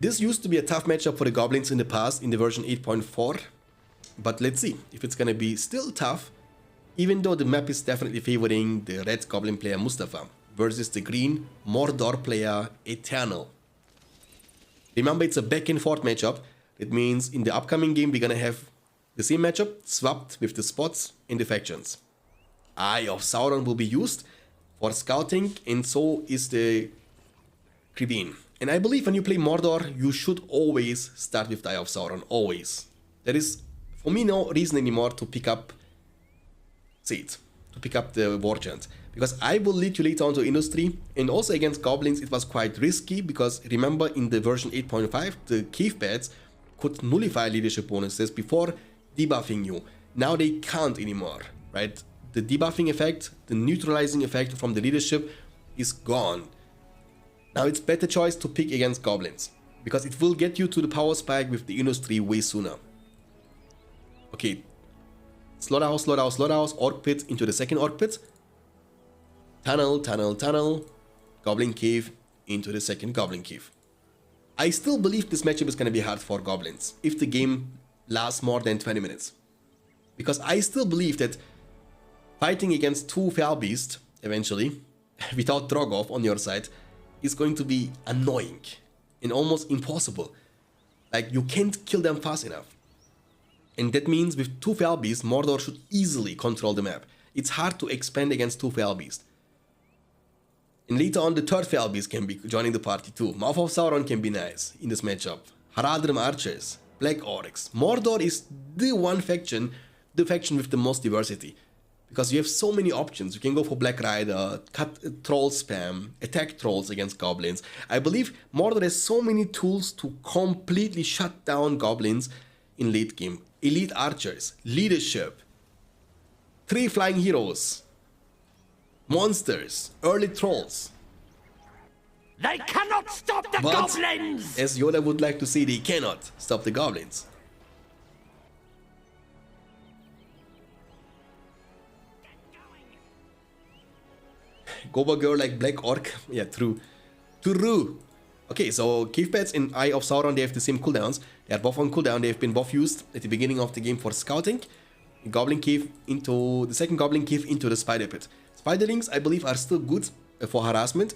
This used to be a tough matchup for the Goblins in the past in the version 8.4, but let's see if it's gonna be still tough, even though the map is definitely favoring the red Goblin player Mustafa versus the green Mordor player Eternal. Remember, it's a back and forth matchup. It means in the upcoming game we're gonna have the same matchup swapped with the spots in the factions. Eye of Sauron will be used for scouting, and so is the Kribin. And I believe when you play Mordor, you should always start with the Eye of Sauron, always. There is, for me, no reason anymore to pick up Seed, to pick up the War Chant, because I will lead you later on to Industry, and also against Goblins it was quite risky, because remember in the version 8.5, the cave bats could nullify leadership bonuses before debuffing you. Now they can't anymore, right? The debuffing effect, the neutralizing effect from the leadership is gone. Now it's better choice to pick against Goblins, because it will get you to the power spike with the Industry way sooner. Okay, Slaughterhouse, Slaughterhouse, Slaughterhouse, Orc Pit into the second Orc Pit. Tunnel, Tunnel, Tunnel, Goblin Cave into the second Goblin Cave. I still believe this matchup is going to be hard for Goblins if the game lasts more than 20 minutes. Because I still believe that fighting against two Fell Beasts, eventually, without Drogoth on your side, is going to be annoying and almost impossible. Like, you can't kill them fast enough. And that means with two Fell Beasts, Mordor should easily control the map. It's hard to expand against two Fell Beasts. And later on, the third Fell Beast can be joining the party too. Mouth of Sauron can be nice in this matchup. Haradrim Archers, Black Orcs. Mordor is the faction with the most diversity. Because you have so many options. You can go for Black Rider, cut troll spam, attack trolls against goblins. I believe Mordor has so many tools to completely shut down goblins in late game. Elite archers, leadership, 3 flying heroes, monsters, early trolls. They cannot stop the goblins! As Yoda would like to say, they cannot stop the goblins. Goba girl like Black Orc. Yeah, true. True. Okay, so Cave Bats and Eye of Sauron, they have the same cooldowns. They are both on cooldown. They have been both used at the beginning of the game for scouting. Goblin Cave into the second Goblin Cave into the Spider Pit. Spiderlings, I believe, are still good for harassment.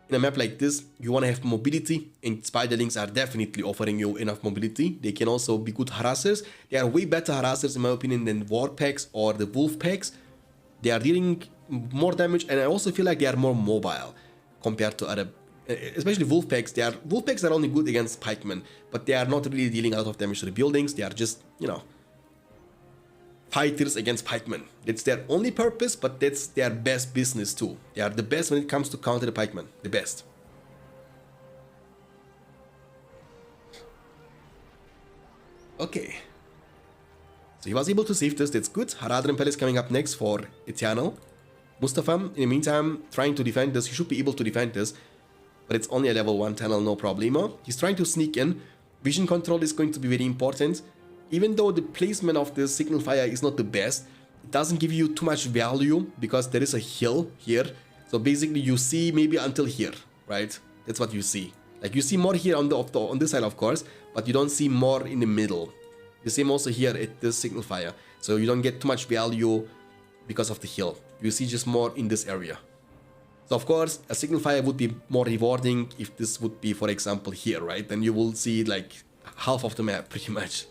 In a map like this, you want to have mobility, and Spiderlings are definitely offering you enough mobility. They can also be good harassers. They are way better harassers, in my opinion, than War Packs or the Wolf Packs. They are dealing more damage, and I also feel like they are more mobile compared to other, especially Wolf Packs. Wolf Packs are only good against pikemen, but they are not really dealing a lot of damage to the buildings. They are just, you know, fighters against pikemen. That's their only purpose, but that's their best business too. They are the best when it comes to counter the pikemen. The best. Okay. So he was able to save this. That's good. Haradrim Palace coming up next for Eternal. Mustafa, in the meantime, trying to defend this. He should be able to defend this, but it's only a level 1 tunnel, no problemo. He's trying to sneak in. Vision control is going to be very important. Even though the placement of the signal fire is not the best, it doesn't give you too much value because there is a hill here. So basically you see maybe until here, right? That's what you see. Like you see more here on this side, of course, but you don't see more in the middle. The same also here at the signal fire. So you don't get too much value because of the hill. You see just more in this area. So of course, a signal fire would be more rewarding if this would be, for example, here, right? Then you will see like half of the map pretty much.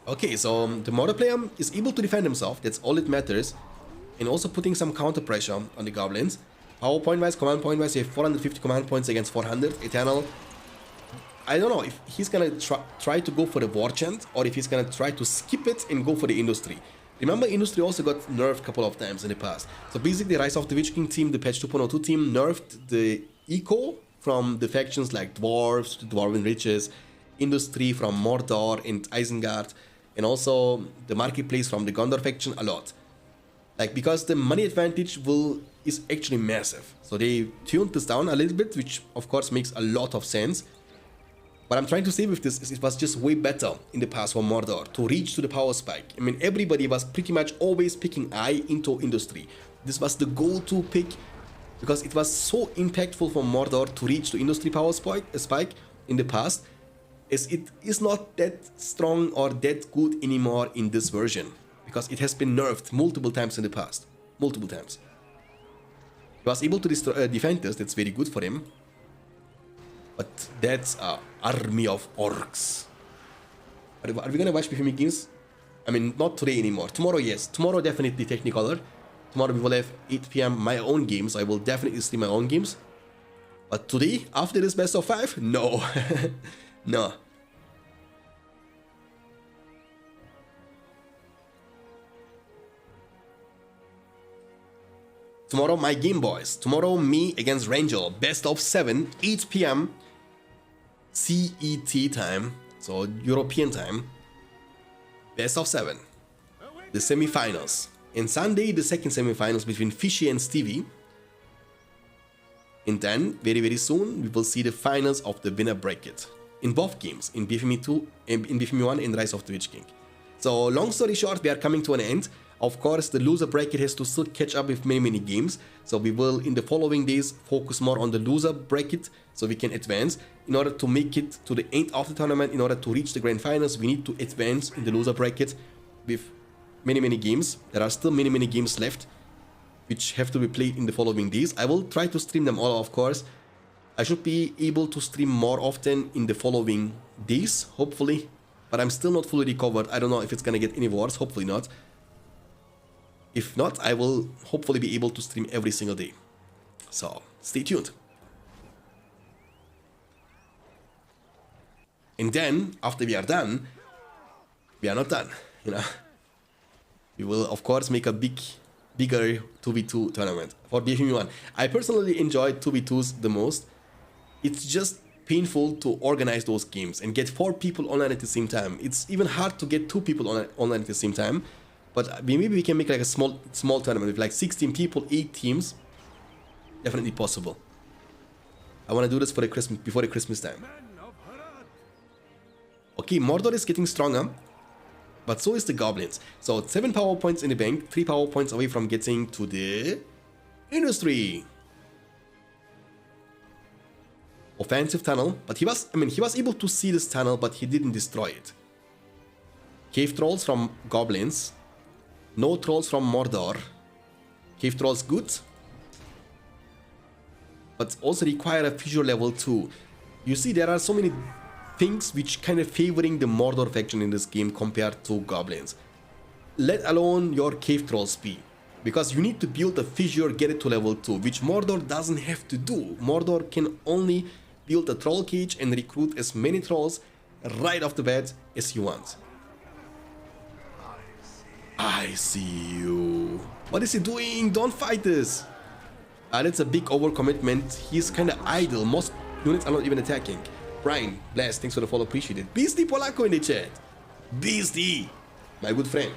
Okay, so the Mordor player is able to defend himself. That's all that matters. And also putting some counter pressure on the goblins. Power point wise, command point wise, you have 450 command points against 400. Eternal, I don't know if he's gonna try to go for the War Chant or if he's gonna try to skip it and go for the Industry. Remember, Industry also got nerfed a couple of times in the past. So basically, Rise of the Witch King team, the patch 2.02 team, nerfed the eco from the factions like Dwarves, the Dwarven Riches, Industry from Mordor and Isengard, and also the Marketplace from the Gondor faction a lot. Like, because the money advantage is actually massive. So they tuned this down a little bit, which of course makes a lot of sense. What I'm trying to say with this is it was just way better in the past for Mordor to reach to the power spike. I mean, everybody was pretty much always picking I into industry. This was the go-to pick because it was so impactful for Mordor to reach to industry power spike in the past, as it is not that strong or that good anymore in this version because it has been nerfed multiple times in the past. Multiple times. He was able to defend us, that's very good for him. But that's an army of orcs. Are we gonna watch BFME games? I mean, not today anymore. Tomorrow, yes. Tomorrow, definitely Technicolor. Tomorrow we will have 8 PM my own games. I will definitely stream my own games. But today, after this best of 5, no. No. Tomorrow, my game, boys. Tomorrow, me against Rangel. Best of 7, 8 PM. CET time, so European time. Best of 7. The semi-finals. And Sunday, the second semi-finals between Fishy and Stevie. And then, very, very soon, we will see the finals of the winner bracket. In both games, in BFME2, in BFME1 and Rise of the Witch King. So, long story short, we are coming to an end. Of course, the loser bracket has to still catch up with many games. So we will, in the following days, focus more on the loser bracket so we can advance. In order to make it to the end of the tournament, in order to reach the grand finals, we need to advance in the loser bracket with many games. There are still many games left, which have to be played in the following days. I will try to stream them all, of course. I should be able to stream more often in the following days, hopefully. But I'm still not fully recovered. I don't know if it's gonna get any worse, hopefully not. If not, I will hopefully be able to stream every single day. So, stay tuned. And then, after we are done, we are not done, you know. We will, of course, make a bigger 2v2 tournament for BFME1. I personally enjoy 2v2s the most. It's just painful to organize those games and get 4 people online at the same time. It's even hard to get 2 people online at the same time. But maybe we can make like a small tournament with like 16 people, 8 teams. Definitely possible. I want to do this for the before the Christmas time. Okay, Mordor is getting stronger, but so is the goblins. So 7 power points in the bank, 3 power points away from getting to the industry. Offensive tunnel, but he was able to see this tunnel, but he didn't destroy it. Cave trolls from goblins. No trolls from Mordor. Cave trolls good, but also require a fissure level 2. You see, there are so many things which kind of favoring the Mordor faction in this game compared to goblins. Let alone your cave trolls be. Because you need to build a fissure, get it to level 2, which Mordor doesn't have to do. Mordor can only build a troll cage and recruit as many trolls right off the bat as you want. I see you. What is he doing? Don't fight this. That's a big overcommitment. He's kind of idle. Most units are not even attacking. Brian, bless, thanks for the follow, appreciate it. Beastie Polako in the chat. Beastie, my good friend.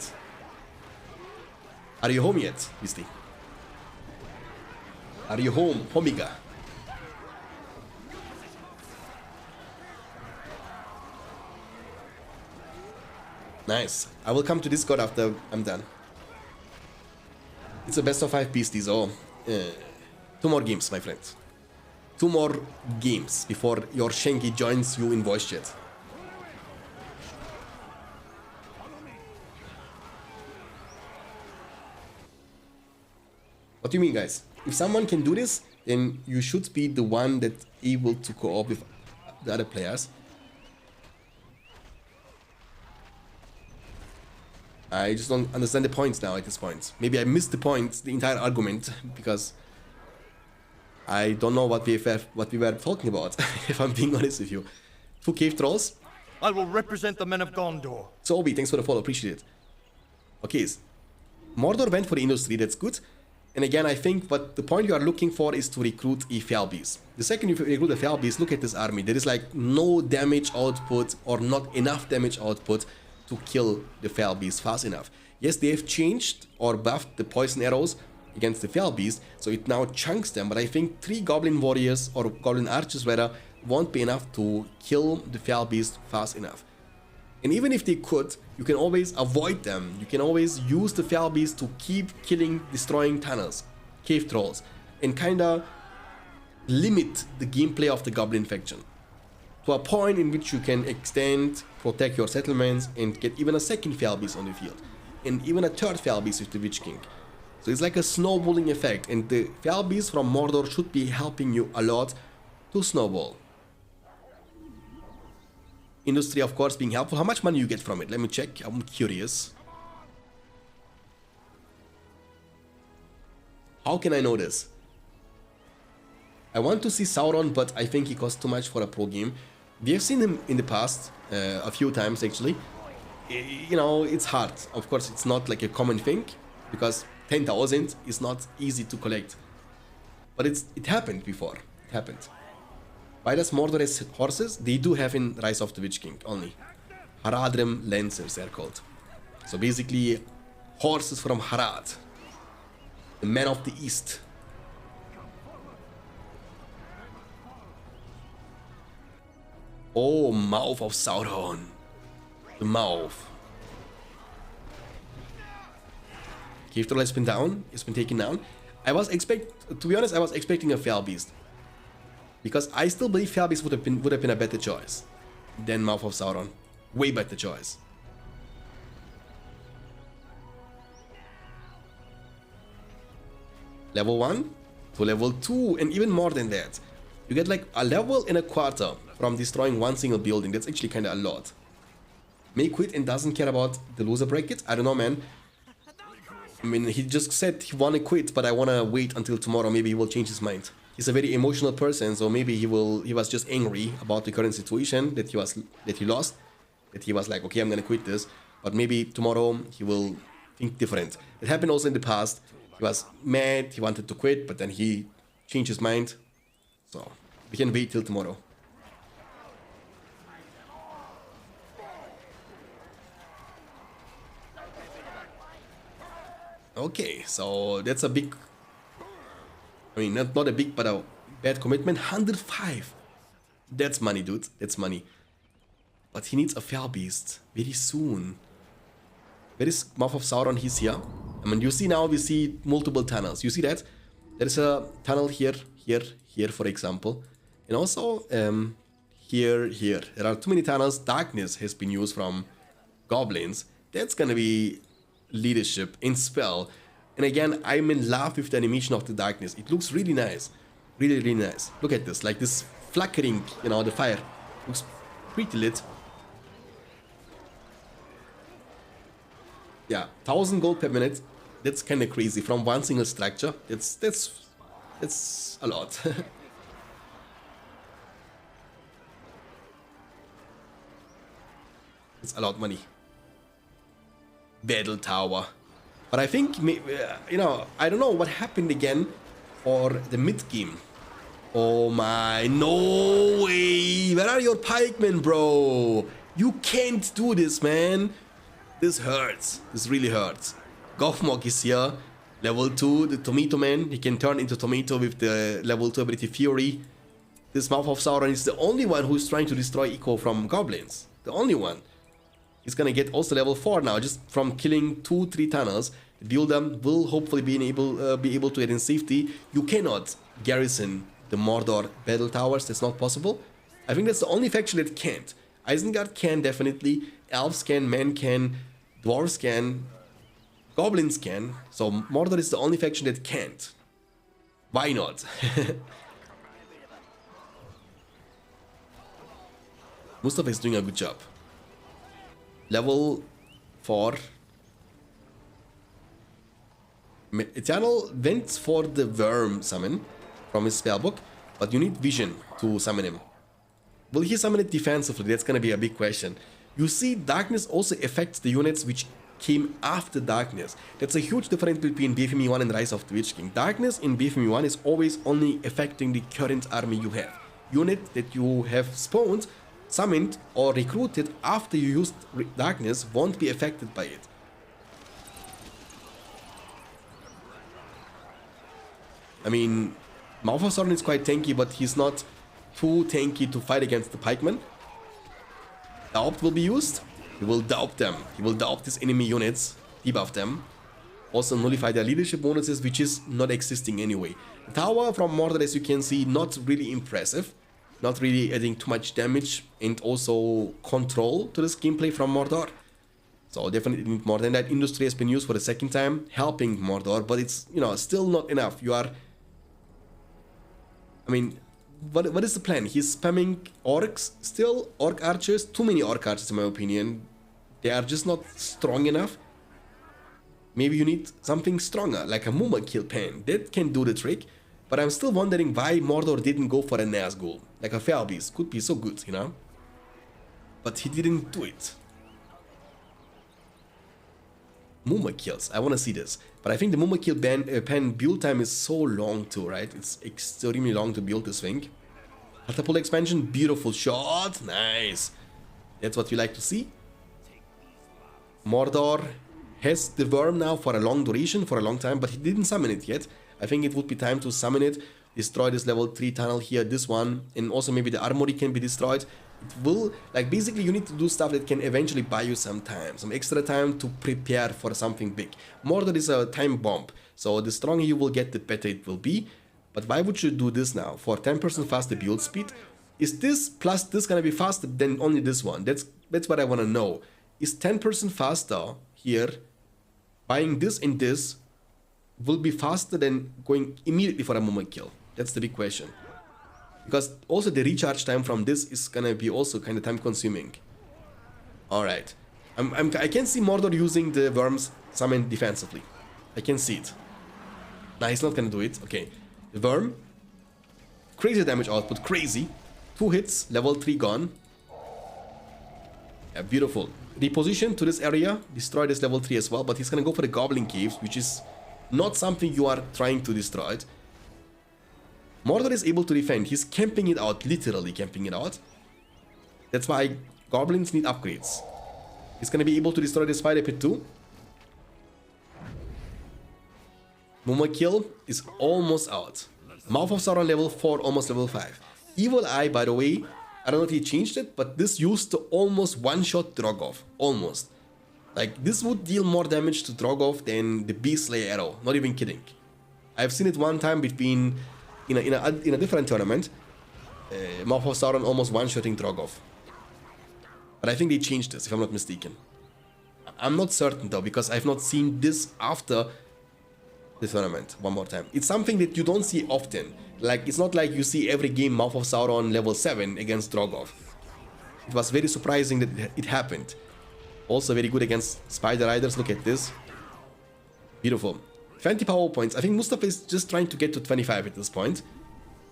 Are you home yet, Beastie? Are you home, Homiga? Nice. I will come to Discord after I'm done. It's a best of 5 beasties. Oh, 2 more games, my friend. 2 more games before your Shanky joins you in voice chat. What do you mean, guys? If someone can do this, then you should be the one that's able to co-op with the other players. I just don't understand the points now at this point. Maybe I missed the point, the entire argument, because I don't know what we were talking about, if I'm being honest with you. 2 cave trolls. I will represent the men of Gondor. So Obi, thanks for the follow, appreciate it. Okay, Mordor went for the industry, that's good. And again, I think what the point you are looking for is to recruit a Falbeast. The second you recruit a Falbeast, look at this army. There is like no damage output or not enough damage output to kill the Falbeast fast enough. Yes, they have changed or buffed the poison arrows against the Falbeast, so it now chunks them, but I think 3 goblin warriors or goblin archers rather won't be enough to kill the Fell Beast fast enough. And even if they could, you can always avoid them. You can always use the Fell Beast to keep killing, destroying tunnels, cave trolls, and kinda limit the gameplay of the Goblin faction to a point in which you can extend, protect your settlements, and get even a second Fell Beast on the field, and even a third Fell Beast with the Witch King. So it's like a snowballing effect, and the Fell Beast from Mordor should be helping you a lot to snowball. Industry, of course, being helpful. How much money you get from it? Let me check. I'm curious. How can I know this? I want to see Sauron, but I think he costs too much for a pro game. We have seen him in the past, a few times actually. You know, it's hard. Of course, it's not like a common thing, because 10,000 is not easy to collect. But it happened before. It happened. Why does Mordor has horses? They do have in Rise of the Witch King only. Haradrim Lancers they're called. So basically, horses from Harad. The men of the East. Oh, mouth of Sauron. The mouth. Cave Troll has been down. It's been taken down. To be honest, I was expecting a Fell Beast. Because I still believe Fell Beast would have been a better choice than Mouth of Sauron. Way better choice. Level 1 to level 2, and even more than that. You get like a level and a quarter from destroying one single building. That's actually kind of a lot. May quit and doesn't care about the loser bracket? I don't know, man. I mean, he just said he wanna quit, but I wanna wait until tomorrow. Maybe he will change his mind. He's a very emotional person, so maybe he was just angry about the current situation that he lost, that he was like, okay, I'm gonna quit this, but maybe tomorrow he will think different. It happened also in the past. He was mad, he wanted to quit, but then he changed his mind. So we can wait till tomorrow. Okay, so that's a big, I mean, not a big, but a bad commitment. 105. That's money, dude. That's money. But he needs a Fell Beast very soon. Where is Mouth of Sauron? He's here. I mean, you see now, we see multiple tunnels. You see that? There's a tunnel here, here, for example. And also, here. There are too many tunnels. Darkness has been used from goblins. That's gonna be leadership in spell. And again, I'm in love with the animation of the darkness. It looks really nice. Really, really nice. Look at this, like this flickering, you know, the fire. Looks pretty lit. Yeah, 1,000 gold per minute. That's kind of crazy from one single structure. That's a lot. It's a lot of money. Battle Tower. But I think, you know, I don't know what happened again for the mid-game. Oh my, no way! Where are your pikemen, bro? You can't do this, man. This hurts. This really hurts. Gothmog is here. Level 2, the Tomato Man. He can turn into Tomato with the level 2 ability Fury. This Mouth of Sauron is the only one who's trying to destroy Eco from goblins. The only one. He's gonna get also level 4 now, just from killing 2-3 tunnels. The builder will hopefully be able to get in safety. You cannot garrison the Mordor battle towers, that's not possible. I think that's the only faction that can't. Isengard can definitely, elves can, men can, dwarves can, goblins can. So Mordor is the only faction that can't. Why not? Mustafa is doing a good job. Level 4. Eternal went for the worm summon from his spellbook, but you need vision to summon him. Will he summon it defensively? That's gonna be a big question. You see, darkness also affects the units which came after darkness. That's a huge difference between BFME 1 and Rise of the Witch King. Darkness in BFME 1 is always only affecting the current army you have. Unit that you have spawned, summoned or recruited after you used darkness won't be affected by it. I mean, Mouth of Sauron is quite tanky, but he's not too tanky to fight against the pikemen. Doubt will be used. He will doubt them. He will doubt these enemy units, debuff them. Also nullify their leadership bonuses, which is not existing anyway. The tower from Mordor, as you can see, not really impressive. Not really adding too much damage and also control to this gameplay from Mordor. So definitely need more than that. Industry has been used for the second time, helping Mordor, but it's, you know, still not enough. You are... I mean, what is the plan? He's spamming orcs still? Orc archers? Too many orc archers in my opinion. They are just not strong enough. Maybe you need something stronger, like a Muma kill pen. That can do the trick. But I'm still wondering why Mordor didn't go for a Nazgul. Like a Felbeast. Could be so good, you know? But he didn't do it. Muma kills. I want to see this. But I think the Muma kill pen build time is so long too, right? It's extremely long to build this thing. Catapult expansion. Beautiful shot. Nice. That's what we like to see. Mordor has the worm now for a long duration, for a long time, but he didn't summon it yet. I think it would be time to summon it, destroy this level 3 tunnel here, this one, and also maybe the armory can be destroyed. It will, like, basically you need to do stuff that can eventually buy you some time, some extra time to prepare for something big. Mordor is a time bomb, so the stronger you will get, the better it will be. But why would you do this now? For 10% faster build speed? Is this plus this gonna be faster than only this one? That's what I wanna know. Is 10% faster here, buying this and this, will be faster than going immediately for a Muma kill? That's the big question. Because also the recharge time from this is gonna be also kind of time consuming. Alright. I can see Mordor using the worms summon defensively. I can see it. Nah, he's not gonna do it. Okay. The worm. Crazy damage output. Crazy. 2 hits. Level 3 gone. Yeah, beautiful. Reposition to this area. Destroy this level 3 as well. But he's gonna go for the Goblin Caves, which is not something you are trying to destroy. Mordor is able to defend. He's camping it out, literally camping it out. That's why goblins need upgrades. He's gonna be able to destroy this spider pit too. Muma kill is almost out. Mouth of Sauron level 4, almost level 5. Evil Eye, by the way, I don't know if he changed it, but this used to almost one-shot Drogoth. Almost. Like, this would deal more damage to Drogoth than the Beast Slayer arrow. Not even kidding. I've seen it one time between... In a different tournament, Mouth of Sauron almost one-shotting Drogoth. But I think they changed this, if I'm not mistaken. I'm not certain though, because I've not seen this after the tournament one more time. It's something that you don't see often. Like, it's not like you see every game Mouth of Sauron level 7 against Drogoth. It was very surprising that it happened. Also very good against Spider Riders. Look at this. Beautiful. 20 power points. I think Mustafa is just trying to get to 25 at this point.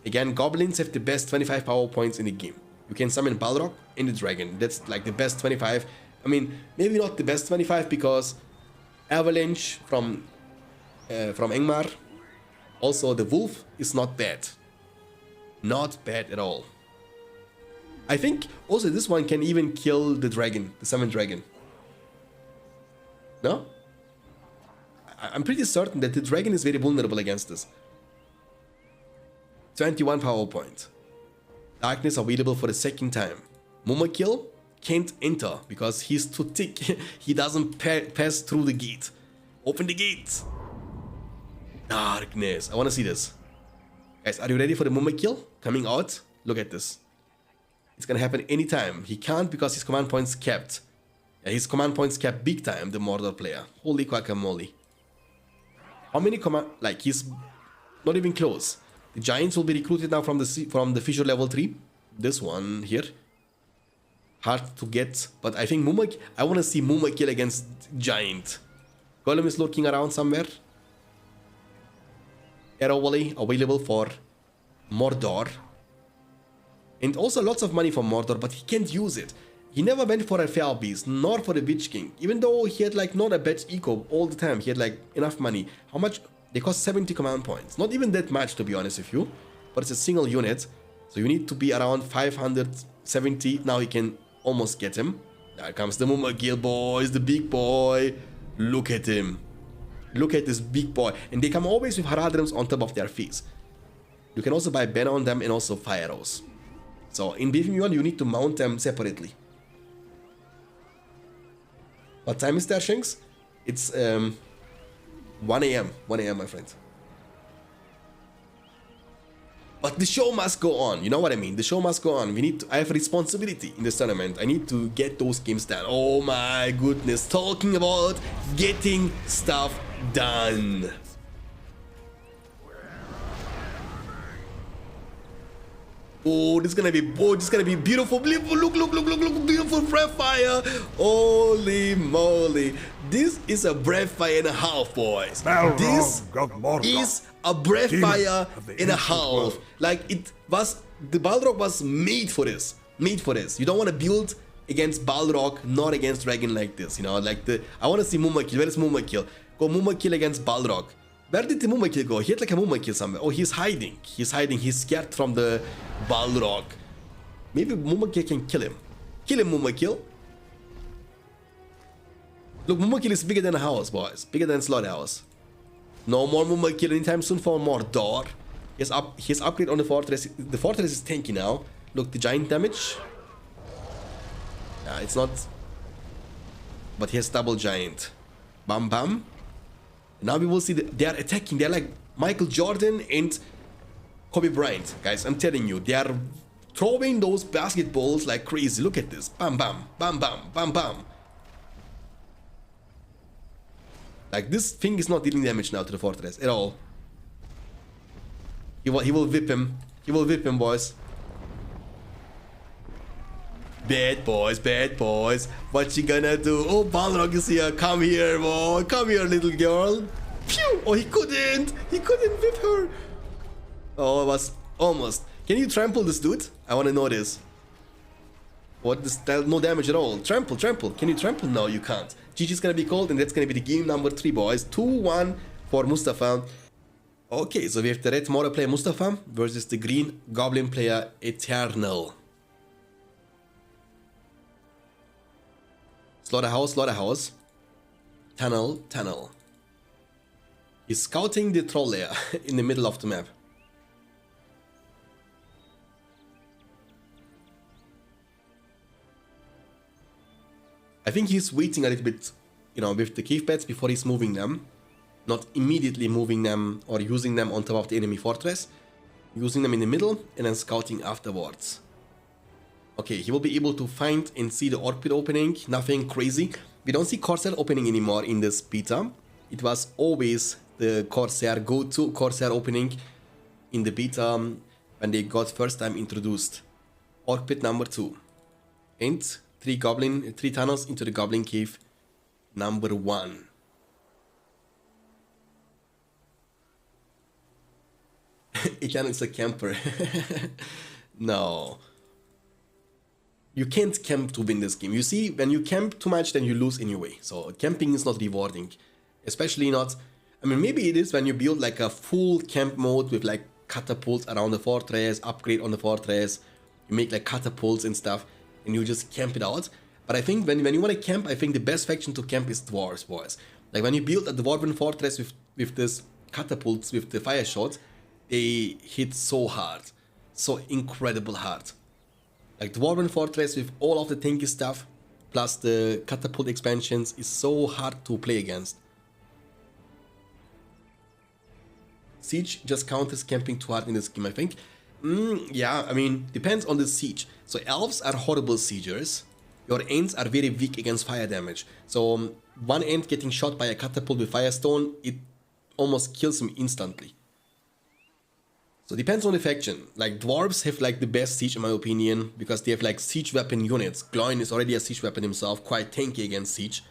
Again, goblins have the best 25 power points in the game. You can summon Balrog and the dragon. That's like the best 25. I mean, maybe not the best 25 because Avalanche from Angmar. Also, the wolf is not bad. Not bad at all. I think also this one can even kill the dragon, the summoned dragon. No? I'm pretty certain that the dragon is very vulnerable against this. 21 power point. Darkness available for the second time. Muma kill can't enter because he's too thick. He doesn't pass through the gate. Open the gate. Darkness. I want to see this. Guys, are you ready for the Muma kill? Coming out. Look at this. It's gonna happen anytime. He can't because his command points capped. Yeah, his command points capped big time, the Mordor player. Holy guacamole. How many command... Like, he's not even close. The giants will be recruited now from the fissure level 3. This one here. Hard to get, but I think Muma... I want to see Muma kill against giant. Golem is lurking around somewhere. Arrow Volley available for Mordor. And also lots of money for Mordor, but he can't use it. He never went for a Felbeast, nor for the Witch King. Even though he had like not a bad eco all the time, he had like enough money. How much? They cost 70 command points. Not even that much, to be honest with you. But it's a single unit, so you need to be around 570. Now he can almost get him. There comes the Muma kill, boys, the big boy. Look at him. Look at this big boy. And they come always with Haradrims on top of their face. You can also buy banner on them and also fire arrows. So in BFME1 you need to mount them separately. What time is there, Shanks? It's 1 a.m. 1 a.m. my friend. But the show must go on. You know what I mean? The show must go on. I have a responsibility in this tournament. I need to get those games done. Oh my goodness. Talking about getting stuff done. Oh, this is gonna be beautiful. Look, beautiful breath fire. Holy moly. This is a breath fire and a half, boys. Balrog This of is a breath fire of the and a ancient half. world. Like the Balrog was made for this. You don't want to build against Balrog, not against dragon like this. You know, like I want to see Mumakil. Where is Mumakil? Go Mumakil against Balrog. Where did the Mumakil go? He had like a Mumakil somewhere. Oh, he's hiding. He's scared from the Balrog. Maybe Mumakil can kill him. Kill him, Mumakil. Look, Mumakil is bigger than a house, boys. Bigger than Slaughterhouse. No more Mumakil anytime soon for more door. His upgrade on the fortress. The fortress is tanky now. Look, the giant damage. It's not. But he has double giant. Bam bam. Now we will see they are attacking. They're like Michael Jordan and Kobe Bryant, guys. I'm telling you, they are throwing those basketballs like crazy. Look at this. Bam bam, bam bam, bam bam. Like this thing is not dealing damage now to the fortress at all. He will whip him. He will whip him, boys. Bad boys. What you gonna do? Oh, Balrog is here. Come here, boy. Come here, little girl. Phew! Oh, he couldn't whip her. Oh, it was almost. Can you trample this dude? I want to know this. What? This no damage at all. Trample. Can you trample? No, you can't. GG's gonna be called, and that's gonna be the game number 3, boys. 2-1 for Mustafa. Okay, so we have the red Mora player Mustafa versus the green goblin player Eternal. Slaughterhouse. Tunnel. He's scouting the troll layer in the middle of the map. I think he's waiting a little bit, you know, with the cave beds before he's moving them. Not immediately moving them or using them on top of the enemy fortress. Using them in the middle and then scouting afterwards. Okay, he will be able to find and see the orc pit opening. Nothing crazy. We don't see Corsair opening anymore in this beta. It was always the Corsair go-to Corsair opening in the beta when they got first time introduced. Orc pit number 2. And 3 tunnels into the goblin cave number 1. Ethan is a camper. No. You can't camp to win this game. You see, when you camp too much, then you lose anyway. So camping is not rewarding. Especially not... I mean, maybe it is when you build like a full camp mode with like catapults around the fortress, upgrade on the fortress. You make like catapults and stuff, and you just camp it out. But I think when you want to camp, I think the best faction to camp is dwarves, boys. Like when you build a dwarven fortress with this catapults, with the fire shots, they hit so hard. So incredible hard. Like Dwarven Fortress with all of the tanky stuff, plus the catapult expansions, is so hard to play against. Siege just counters camping too hard in this game, I think. Yeah, I mean, depends on the siege. So elves are horrible siegers. Your ents are very weak against fire damage. So one ent getting shot by a catapult with firestone, it almost kills him instantly. So depends on the faction. Like dwarves have like the best siege in my opinion, because they have like siege weapon units. Gloin is already a siege weapon himself, quite tanky against siege.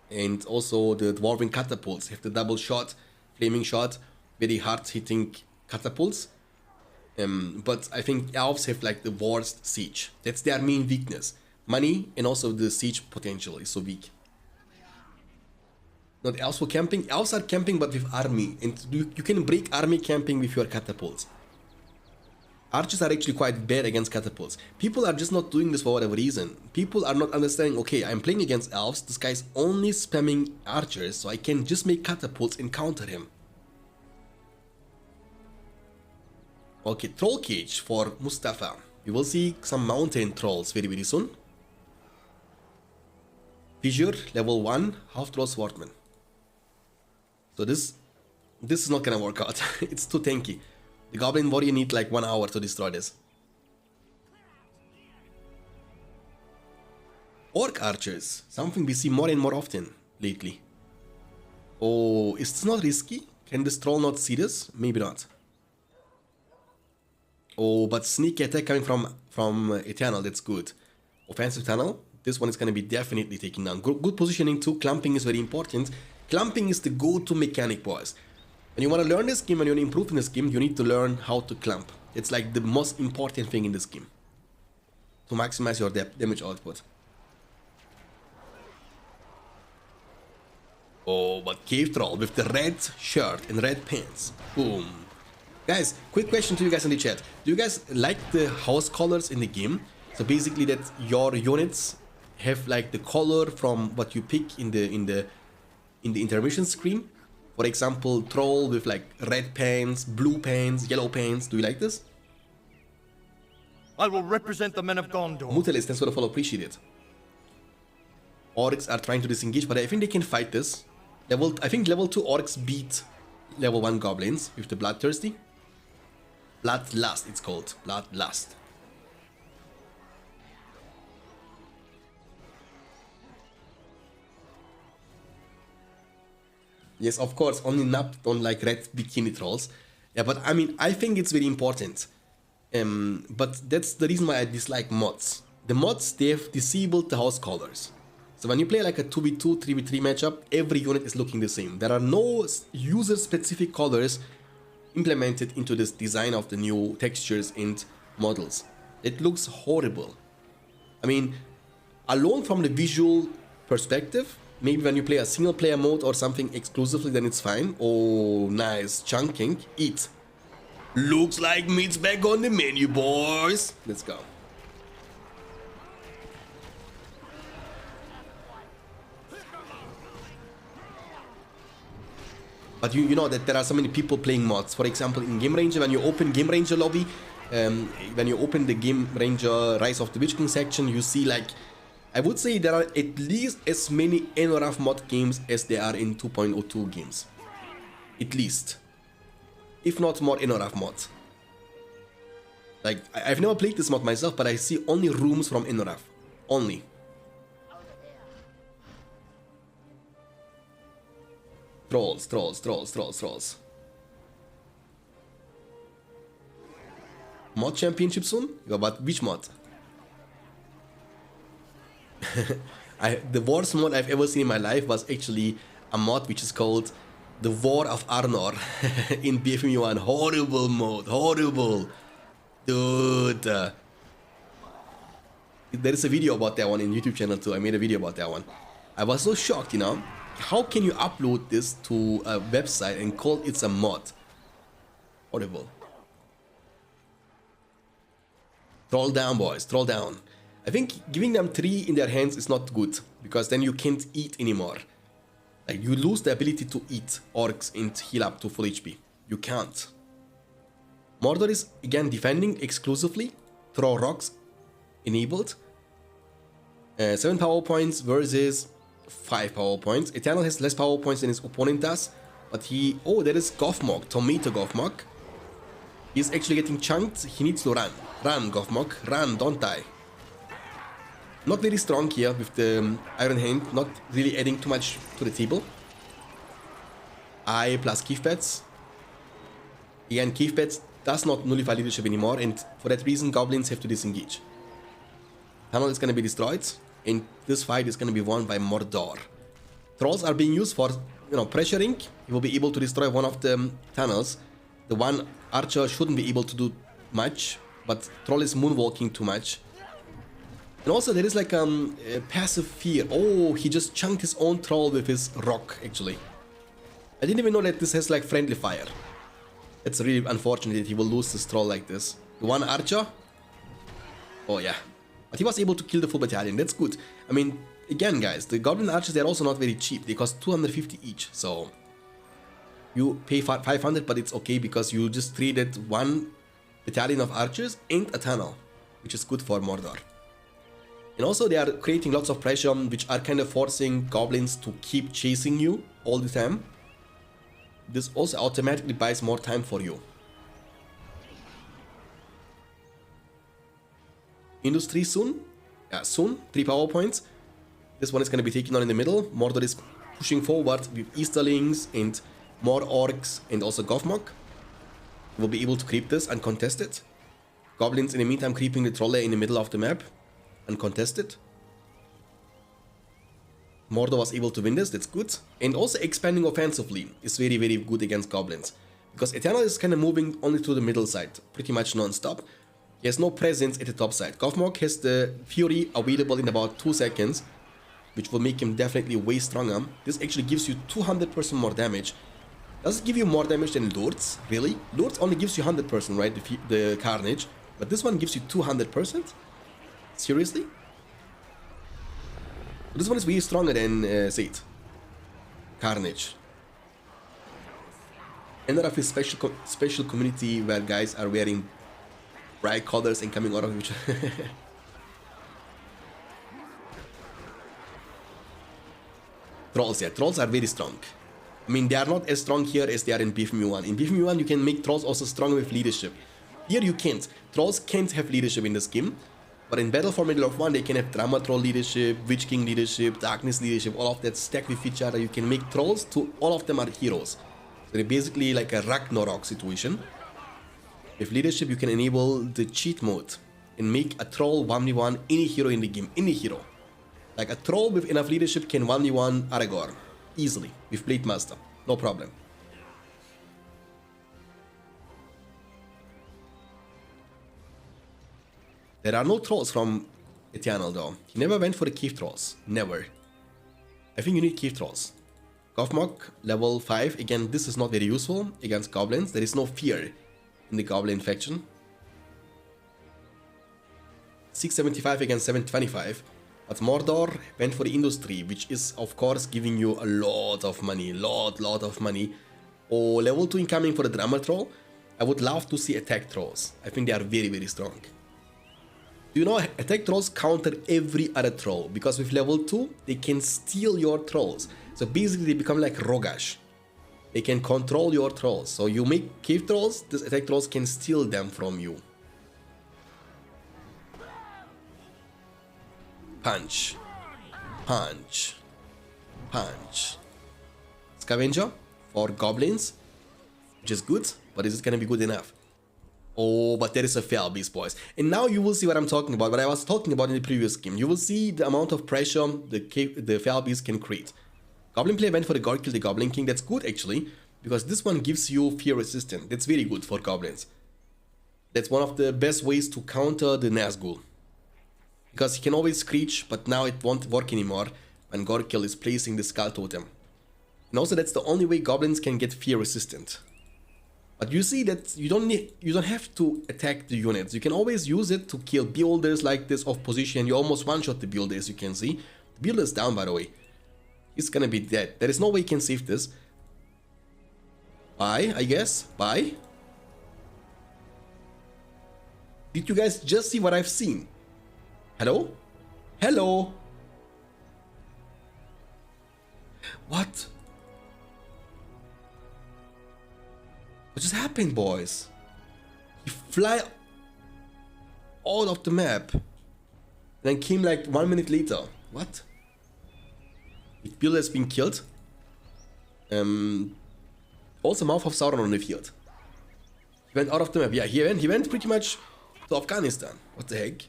And also the dwarven catapults have the double shot, flaming shot, very hard hitting catapults. But I think elves have like the worst siege. That's their main weakness. Money and also the siege potential is so weak. Not elves for camping. Elves are camping but with army, and you can break army camping with your catapults. Archers are actually quite bad against catapults. People are just not doing this for whatever reason. People are not understanding, okay, I'm playing against elves, this guy's only spamming archers, so I can just make catapults and counter him. Okay, troll cage for Mustafa. We will see some mountain trolls very, very soon. Fissure, level 1, half troll swordman. So this is not gonna work out. It's too tanky. The goblin warrior need like 1 hour to destroy this. Orc archers, something we see more and more often lately. Oh, is this not risky? Can this troll not see this? Maybe not. Oh, but sneak attack coming from Eternal, that's good. Offensive tunnel, this one is gonna be definitely taken down. Good positioning too, clumping is very important. Clumping is the go-to mechanic, boys. When you want to learn this game, when you want to improve in this game, you need to learn how to clump. It's like the most important thing in this game. To maximize your damage output. Oh, but Cave Troll with the red shirt and red pants. Boom. Guys, quick question to you guys in the chat. Do you guys like the house colors in the game? So basically that your units have like the color from what you pick in the intermission screen. For example, troll with like red pants, blue pants, yellow pants. Do you like this? I will represent the men of Gondor. Mutalis, thanks for the follow, appreciate it. Orcs are trying to disengage, but I think they can fight this. I think level 2 orcs beat level 1 goblins with the Bloodthirsty. Bloodlust, it's called. Bloodlust. Yes, of course, only Nap don't like red bikini trolls. Yeah, but I mean, I think it's very important. But that's the reason why I dislike mods. The mods, they have disabled the house colors. So when you play like a 2v2, 3v3 matchup, every unit is looking the same. There are no user-specific colors implemented into this design of the new textures and models. It looks horrible. I mean, alone from the visual perspective, maybe when you play a single player mode or something exclusively, then it's fine. Oh, nice. Chunking. Eat. Looks like meat's back on the menu, boys. Let's go. But you know that there are so many people playing mods. For example, in Game Ranger, when you open Game Ranger lobby, when you open the Game Ranger Rise of the Witch King section, you see like, I would say there are at least as many NRF mod games as there are in 2.02 games. At least. If not more NRF mods. Like, I've never played this mod myself, but I see only rooms from NRF. Only. Trolls, trolls, trolls, trolls, trolls. Mod championship soon? Yeah, but which mod? The worst mod I've ever seen in my life was actually a mod which is called The War of Arnor in BFME1. Horrible mode, horrible. Dude. There is a video about that one in YouTube channel too. I made a video about that one. I was so shocked, you know. How can you upload this to a website and call it a mod? Horrible. Troll down, boys, troll down. I think giving them 3 in their hands is not good, because then you can't eat anymore. Like, you lose the ability to eat orcs and heal up to full HP. You can't. Mordor is again defending exclusively. Throw rocks enabled. 7 power points versus 5 power points. Eternal has less power points than his opponent does, but he... Oh, there is Gothmog, Tomato Gothmog. He's actually getting chunked. He needs to run. Run, Gothmog, run, don't die. Not very strong here with the Iron Hand, not really adding too much to the table. I plus Keef Pets. Again, Keef Pets does not nullify leadership anymore, and for that reason goblins have to disengage. Tunnel is going to be destroyed, and this fight is going to be won by Mordor. Trolls are being used for, you know, pressuring. He will be able to destroy one of the tunnels. The one archer shouldn't be able to do much, but Troll is moonwalking too much. And also there is like a passive fear. Oh, he just chunked his own troll with his rock, actually. I didn't even know that this has like friendly fire. It's really unfortunate that he will lose this troll like this. The one archer? Oh yeah. But he was able to kill the full battalion, that's good. I mean, again guys, the goblin archers, they're also not very cheap. They cost 250 each, so... You pay 500, but it's okay because you just traded one battalion of archers and a tunnel. which is good for Mordor. And also they are creating lots of pressure, which are kind of forcing goblins to keep chasing you all the time. This also automatically buys more time for you. Industry soon. Yeah, soon. 3 power points. This one is going to be taken on in the middle. Mordor is pushing forward with Easterlings and more orcs and also Gothmog. We'll be able to creep this uncontested. Goblins in the meantime creeping the trolley in the middle of the map. Uncontested. Mordor was able to win this, that's good. And also expanding offensively is very, very good against goblins. Because Eternal is kind of moving only to the middle side, pretty much non-stop. He has no presence at the top side. Gothmog has the Fury available in about 2 seconds, which will make him definitely way stronger. This actually gives you 200% more damage. Does it give you more damage than Lords? Really? Lords only gives you 100%, right? The Carnage. But this one gives you 200%? Seriously? This one is way stronger than Sate. Carnage. Another of his special community where guys are wearing bright colors and coming out of each other. Trolls, yeah. Trolls are very strong. I mean, they are not as strong here as they are in BFME1. In BFME1, you can make trolls also strong with leadership. Here you can't. Trolls can't have leadership in this game. But in Battle for Middle of 1, they can have Drama Troll leadership, Witch King leadership, Darkness leadership, all of that stacked with each other. You can make trolls to all of them are heroes. So they're basically like a Ragnarok situation. With leadership, you can enable the cheat mode and make a troll 1v1 any hero in the game, any hero. Like a troll with enough leadership can 1v1 Aragorn easily with Blade Master, no problem. There are no trolls from Eternal though. He never went for the cave trolls, never. I think you need cave trolls. Gothmog, level 5, again this is not very useful against goblins, there is no fear in the goblin faction. 675 against 725. But Mordor went for the industry, which is of course giving you a lot of money, lot of money. Oh, level 2 incoming for the Drama Troll. I would love to see attack trolls. I think they are very, very strong. Do you know, attack trolls counter every other troll, because with level 2, they can steal your trolls. So basically they become like Rogash. They can control your trolls. So you make cave trolls, these attack trolls can steal them from you. Punch. Punch. Punch. Scavenger for goblins, which is good, but is it gonna be good enough? Oh, but there is a Fell Beast, boys. And now you will see what I'm talking about, what I was talking about in the previous game. You will see the amount of pressure the Fell Beast can create. Goblin player went for the God Kill the Goblin King. That's good actually, because this one gives you fear resistance. That's very good for goblins. That's one of the best ways to counter the Nazgul. Because he can always screech, but now it won't work anymore when Gorkill is placing the Skull Totem. And also that's the only way goblins can get fear resistant. But you see that you don't have to attack the units. You can always use it to kill builders like this off position. You almost one-shot the builder, as you can see. The builder is down, by the way. He's gonna be dead. There is no way you can save this. Bye, I guess. Bye. Did you guys just see what I've seen? Hello? Hello? What? What just happened, boys? He fly out of the map, then came like 1 minute later. What? His builder has been killed. Also Mouth of Sauron on the field. He went out of the map. Yeah, he went pretty much to Afghanistan. What the heck?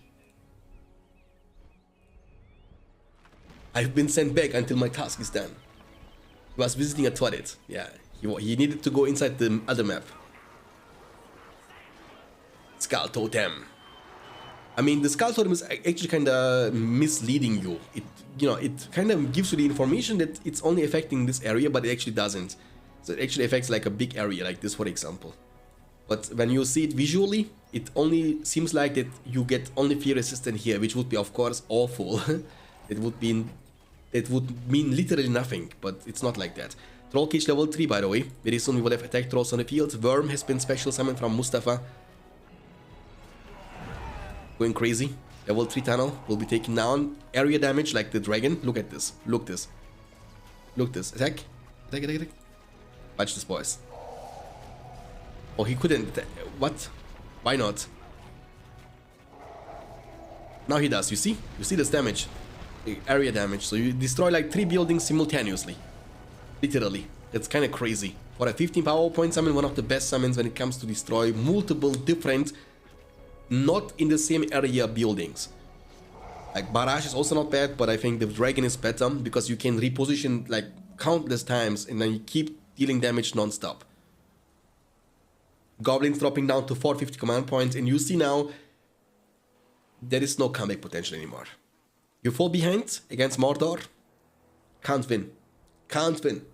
I've been sent back until my task is done. He was visiting a toilet. Yeah, he needed to go inside the other map. Skull Totem. I mean, the Skull Totem is actually kind of misleading you. It kind of gives you the information that it's only affecting this area, but it actually doesn't. So it actually affects like a big area like this, for example. But when you see it visually, it only seems like that you get only fear resistant here, which would be of course awful. It would mean literally nothing, but it's not like that. Troll Cage level 3, by the way. Very soon we will have attack trolls on the field. Worm has been special summoned from Mustafa. Going crazy. Level 3 tunnel will be taking down. Area damage like the dragon. Look at this. Look this. Look this. Attack. Attack, attack, attack. Watch this, boys. Oh, he couldn't. What? Why not? Now he does. You see? You see this damage? Area damage. So you destroy like 3 buildings simultaneously. Literally. That's kind of crazy. For a 15 power point summon, one of the best summons when it comes to destroy multiple different, not in the same area buildings. Like Barrage is also not bad, but I think the Dragon is better because you can reposition like countless times and then you keep dealing damage non-stop. Goblins dropping down to 450 command points, and you see now there is no comeback potential anymore. You fall behind against Mordor, can't win. Can't win.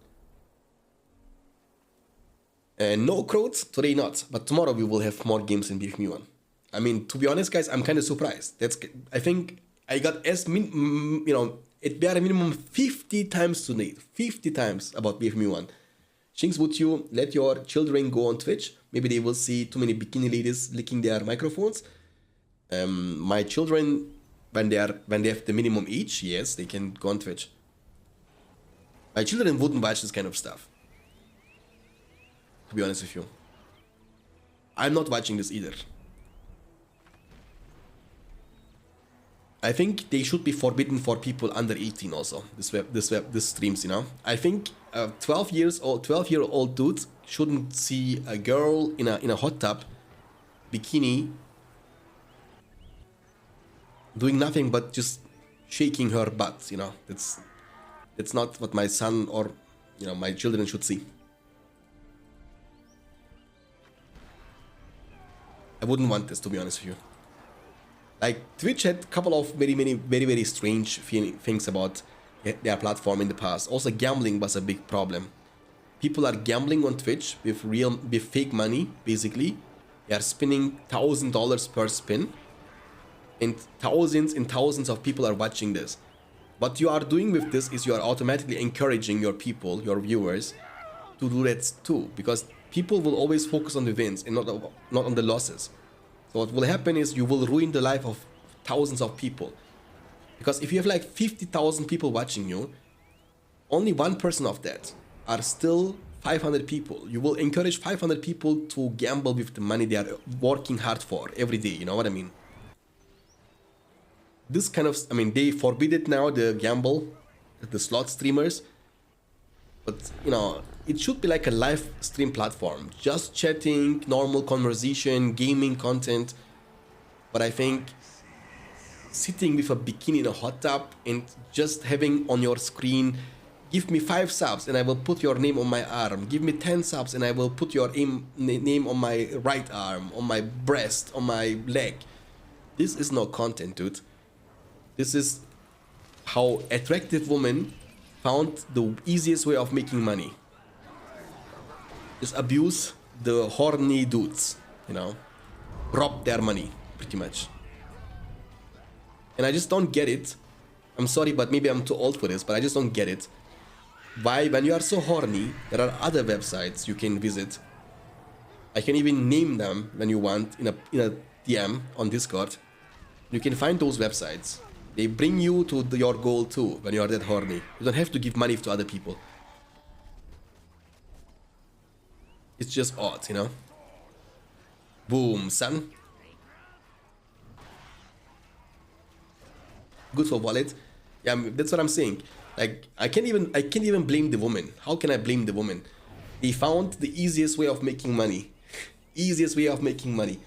No crowds, today not, but tomorrow we will have more games in BFME1. I mean, to be honest, guys, I'm kind of surprised. I think I got at bare minimum 50 times today, 50 times about BFME1. Shanks, would you let your children go on Twitch? Maybe they will see too many bikini ladies licking their microphones. My children, when they have the minimum age, yes, they can go on Twitch. My children wouldn't watch this kind of stuff, to be honest with you. I'm not watching this either. I think they should be forbidden for people under 18 also. This streams, you know. I think 12-year-old dudes shouldn't see a girl in a hot tub, bikini, doing nothing but just shaking her butt. You know, that's not what my son or my children should see. I wouldn't want this, to be honest with you. Like, Twitch had a couple of very strange things about their platform in the past. Also, gambling was a big problem. People are gambling on Twitch with fake money, basically. They are spinning $1,000 per spin. And thousands of people are watching this. What you are doing with this is you are automatically encouraging your people, your viewers, to do that too. Because people will always focus on the wins and not on the losses. So what will happen is you will ruin the life of thousands of people. Because if you have like 50,000 people watching you, only one person of that are still 500 people. You will encourage 500 people to gamble with the money they are working hard for every day. You know what I mean? This kind of, they forbid it now, the gamble, the slot streamers. But, it should be like a live stream platform. Just chatting, normal conversation, gaming content. But I think sitting with a bikini in a hot tub and just having on your screen, give me 5 subs and I will put your name on my arm. Give me 10 subs and I will put your name on my right arm, on my breast, on my leg. This is no content, dude. This is how attractive women found the easiest way of making money. Just abuse the horny dudes, rob their money, pretty much. And I just don't get it. I'm sorry, but maybe I'm too old for this, but I just don't get it. Why, when you are so horny, there are other websites you can visit. I can even name them when you want in a DM on Discord. You can find those websites. They bring you to your goal too when you are that horny. You don't have to give money to other people. It's just odd, Boom, son. Good for wallet. Yeah, that's what I'm saying. Like, I can't even blame the woman. How can I blame the woman? They found the easiest way of making money. Easiest way of making money.